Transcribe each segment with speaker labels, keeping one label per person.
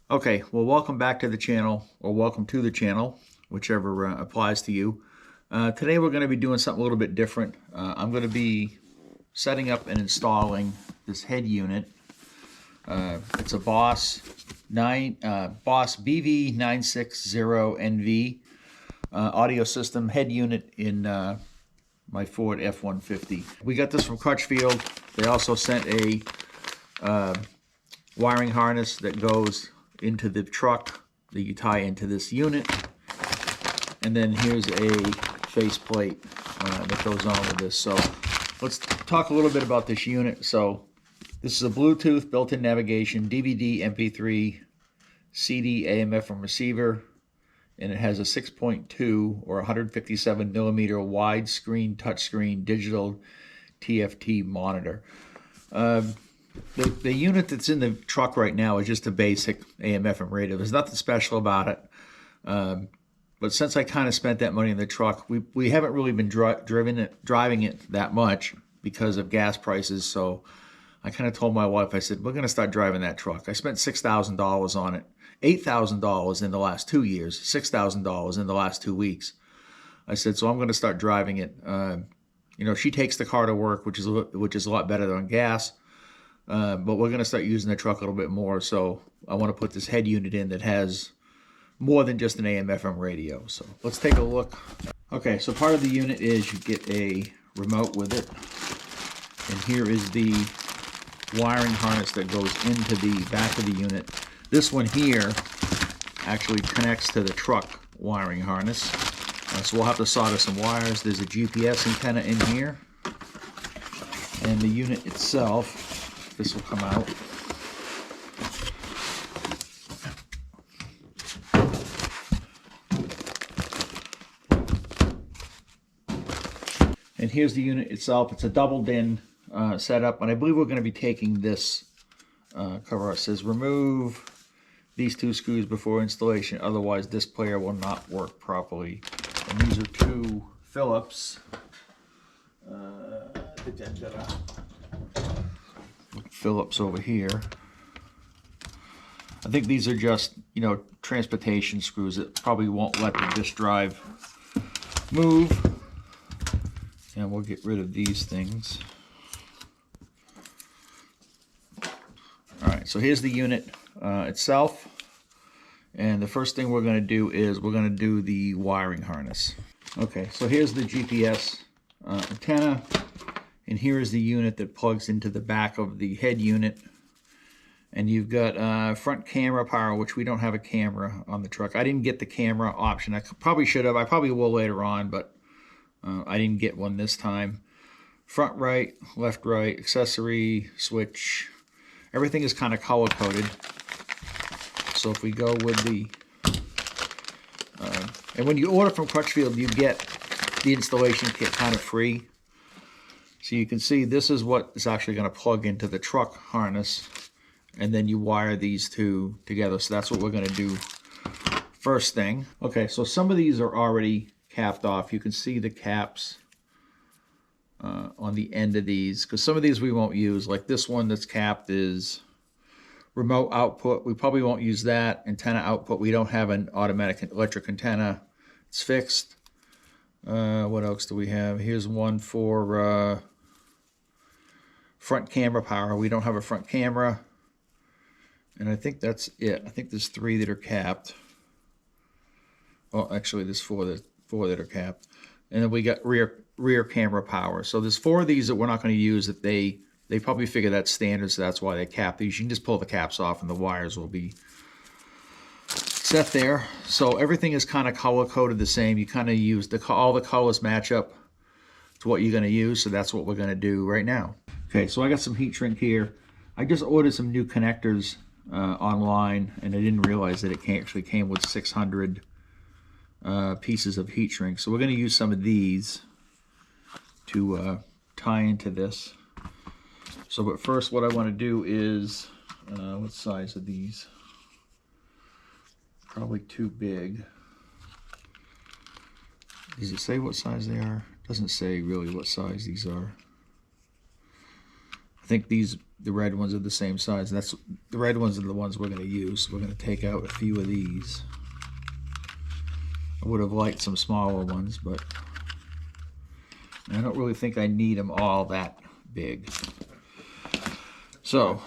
Speaker 1: Okay, well, welcome back to the channel, or welcome to the channel, whichever applies to you. Today we're going to be doing something a little bit different. I'm going to be setting up and installing this head unit. It's a Boss BV960NV audio system head unit in my Ford F150. We got this from Crutchfield. They also sent a wiring harness that goes into the truck that you tie into this unit, and then here's a face plate that goes on with this. So let's talk a little bit about this unit. So this is a Bluetooth built-in navigation, DVD, MP3, CD, AM, FM receiver, and it has a 6.2 or 157 millimeter widescreen touchscreen digital TFT monitor. The unit that's in the truck right now is just a basic AM/FM radio. There's nothing special about it. But since I kind of spent that money in the truck, we haven't really been driving it that much because of gas prices. So I kind of told my wife, I said, we're going to start driving that truck. I spent $6,000 on it, $8,000 in the last 2 years, $6,000 in the last 2 weeks. I said, so I'm going to start driving it. She takes the car to work, which is a lot better than gas. But we're going to start using the truck a little bit more, so I want to put this head unit in that has more than just an AM/FM radio. So let's take a look. Okay, so part of the unit is you get a remote with it, and here is the wiring harness that goes into the back of the unit. This one here actually connects to the truck wiring harness, so we'll have to solder some wires. There's a GPS antenna in here, and the unit itself, this will come out. And here's the unit itself. It's a double DIN setup, and I believe we're going to be taking this cover. It says remove these 2 screws before installation, otherwise this player will not work properly. And these are 2 Phillips. Phillips over here. I think these are just, transportation screws that probably won't let the disk drive move. And we'll get rid of these things. Alright, so here's the unit itself. And the first thing we're going to do is we're going to do the wiring harness. Okay, so here's the GPS antenna. And here is the unit that plugs into the back of the head unit. And you've got front camera power, which we don't have a camera on the truck. I didn't get the camera option. I probably should have. I probably will later on, but I didn't get one this time. Front right, left right, accessory, switch. Everything is kind of color coded. So if we go with the... and when you order from Crutchfield, you get the installation kit kind of free. So you can see this is what is actually going to plug into the truck harness, and then you wire these 2 together. So that's what we're going to do first thing. Okay, so some of these are already capped off. You can see the caps on the end of these, because some of these we won't use. Like this one that's capped is remote output. We probably won't use that. Antenna output, we don't have an automatic electric antenna. It's fixed. What else do we have? Here's one for front camera power. We don't have a front camera. And I think that's it. I think there's 3 that are capped. Well, actually there's 4 that are capped. And then we got rear camera power. So there's 4 of these that we're not going to use. That they probably figure that's standard, so that's why they cap these. You can just pull the caps off and the wires will be set there. So everything is kind of color coded the same. You kind of use all the colors match up to what you're going to use. So that's what we're going to do right now. Okay, so I got some heat shrink here. I just ordered some new connectors online, and I didn't realize that it actually came with 600 pieces of heat shrink. So we're going to use some of these to tie into this. So but first what I want to do is, what size are these? Probably too big. Does it say what size they are? It doesn't say really what size these are. I think these the red ones are the same size. The red ones are the ones we're going to use. So we're going to take out a few of these. I would have liked some smaller ones, but I don't really think I need them all that big. So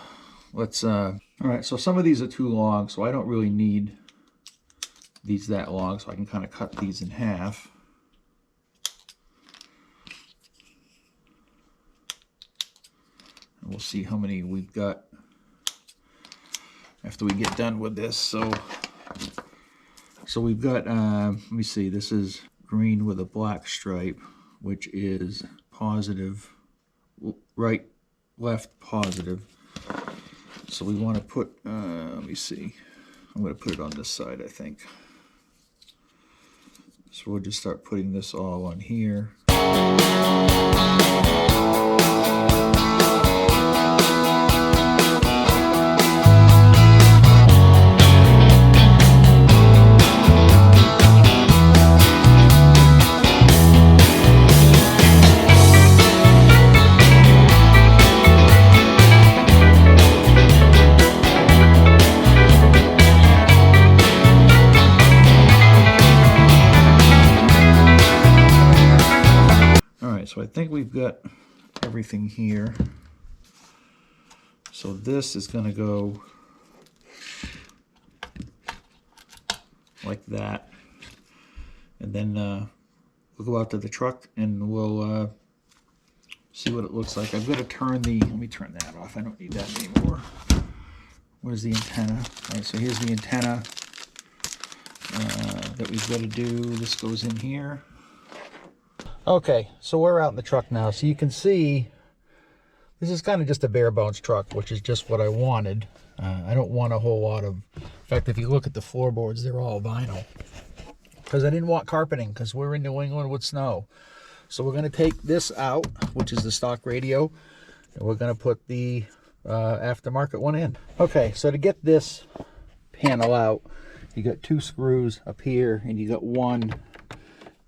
Speaker 1: let's all right, so some of these are too long, so I don't really need these that long, so I can kind of cut these in half. And we'll see how many we've got after we get done with this. So we've got let me see, this is green with a black stripe, which is positive, right, left, positive. So we want to put, let me see, I'm going to put it on this side, I think. So we'll just start putting this all on here. So I think we've got everything here. So this is going to go like that. And then we'll go out to the truck and we'll see what it looks like. I've got to turn the, let me turn that off. I don't need that anymore. Where's the antenna? All right, so here's the antenna that we've got to do. This goes in here. Okay, so we're out in the truck now, so you can see this is kind of just a bare bones truck, which is just what I wanted. I don't want a whole lot of, in fact, if you look at the floorboards, they're all vinyl, because I didn't want carpeting, because we're in New England with snow. So we're going to take this out, which is the stock radio, and we're going to put the aftermarket one in. Okay, so to get this panel out, you got 2 screws up here, and you got one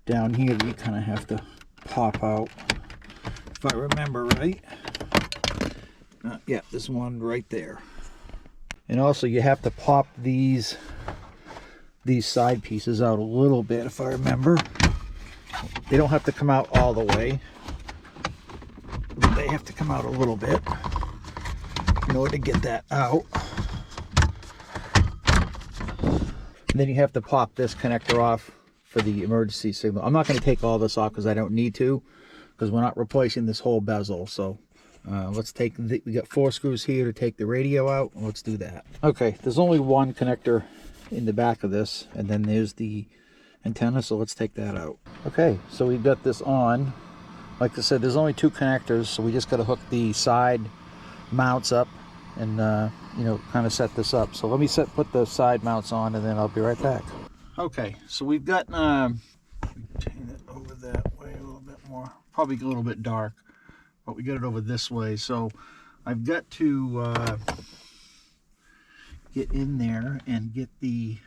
Speaker 1: down here that you kind of have to pop out, if I remember right. Yeah, there's one right there. And also you have to pop these side pieces out a little bit, if I remember. They don't have to come out all the way, but they have to come out a little bit in order to get that out. And then you have to pop this connector off for the emergency signal. I'm not going to take all this off because I don't need to, because we're not replacing this whole bezel. So let's take we got 4 screws here to take the radio out. Let's do that. Okay, there's only one connector in the back of this, and then there's the antenna, so let's take that out. Okay, so we've got this on. Like I said, there's only 2 connectors, so we just got to hook the side mounts up and you know, kind of set this up. So let me put the side mounts on, and then I'll be right back. Okay, so we've got, turn it over that way a little bit more, probably a little bit dark, but we got it over this way. So I've got to get in there and get the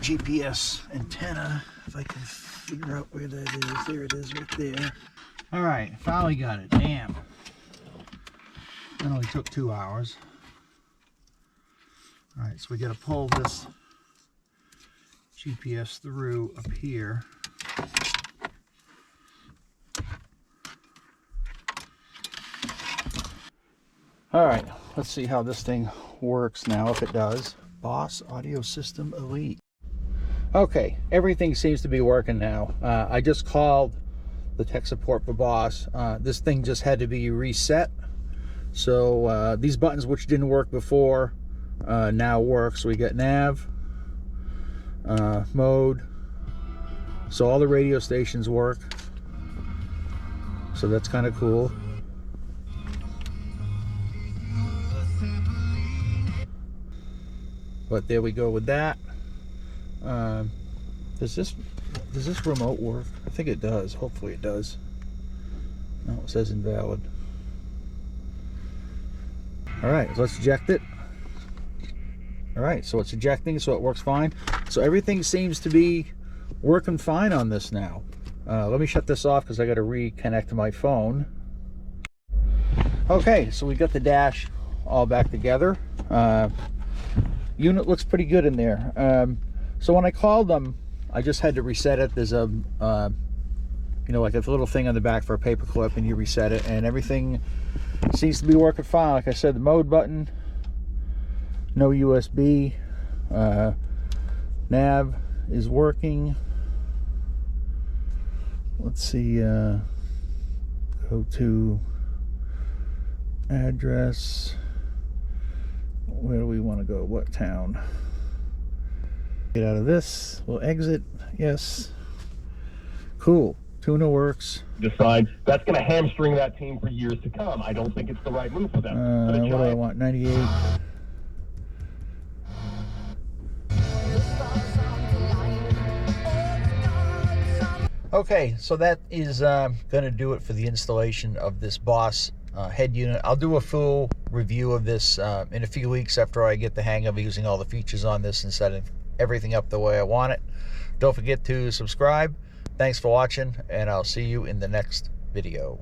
Speaker 1: GPS antenna, if I can figure out where that is. There it is, right there. All right, finally got it. Damn. It only took 2 hours. All right, so we got to pull this GPS through up here. All right, let's see how this thing works now, if it does. Boss Audio System Elite. Okay, everything seems to be working now. I just called the tech support for Boss. This thing just had to be reset. So these buttons, which didn't work before, now work. So we got nav, mode, so all the radio stations work, so that's kind of cool. But there we go with that. Does this remote work? I think it does. Hopefully it does. No, it says invalid. All right, so let's eject it. All right, so it's ejecting, so it works fine. So everything seems to be working fine on this now. Let me shut this off because I got to reconnect to my phone. Okay, so we got the dash all back together. Unit looks pretty good in there. So when I called them, I just had to reset it. There's a you know, like a little thing on the back for a paper clip, and you reset it, and everything seems to be working fine. Like I said, the mode button, no USB, nav is working. Let's see, go to address. Where do we want to go? What town? Get out of this. We'll exit. Yes. Cool. Tuna works.
Speaker 2: Decide that's going to hamstring that team for years to come. I don't think it's the right move for them.
Speaker 1: What do I want? 98. Okay, so that is going to do it for the installation of this Boss head unit. I'll do a full review of this in a few weeks after I get the hang of using all the features on this and setting everything up the way I want it. Don't forget to subscribe. Thanks for watching, and I'll see you in the next video.